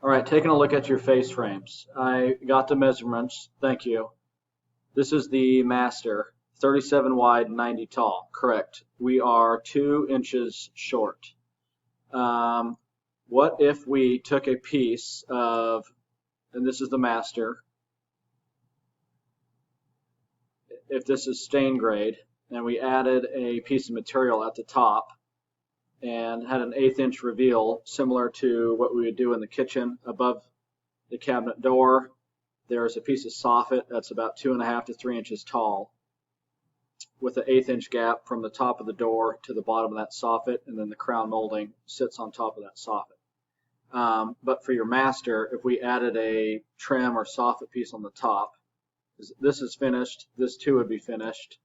All right, taking a look at your face frames. I got the measurements. Thank you. This is the master, 37 wide, 90 tall. Correct. We are 2 inches short. What if we took a piece of, and this is the master, if this is stain grade, and we added a piece of material at the top and had an 1/8 inch reveal similar to what we would do in the kitchen above the cabinet door. There's a piece of soffit that's about 2.5 to 3 inches tall with an 1/8 inch gap from the top of the door to the bottom of that soffit, and then the crown molding sits on top of that soffit. But for your master, if we added a trim or soffit piece on the top, this is finished, this too would be finished,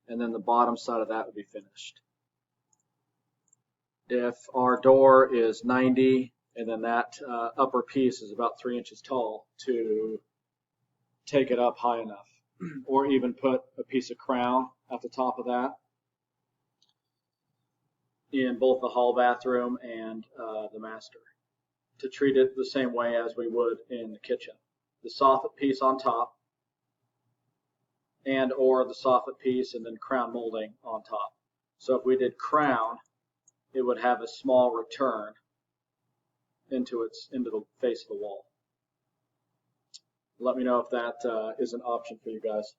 and then the bottom side of that would be finished. If our door is 90 and then that upper piece is about 3 inches tall to take it up high enough, or even put a piece of crown at the top of that in both the hall bathroom and the master to treat it the same way as we would in the kitchen. The soffit piece on top and or the soffit piece and then crown molding on top. So if we did crown, it would have a small return into the face of the wall. Let me know if that is an option for you guys.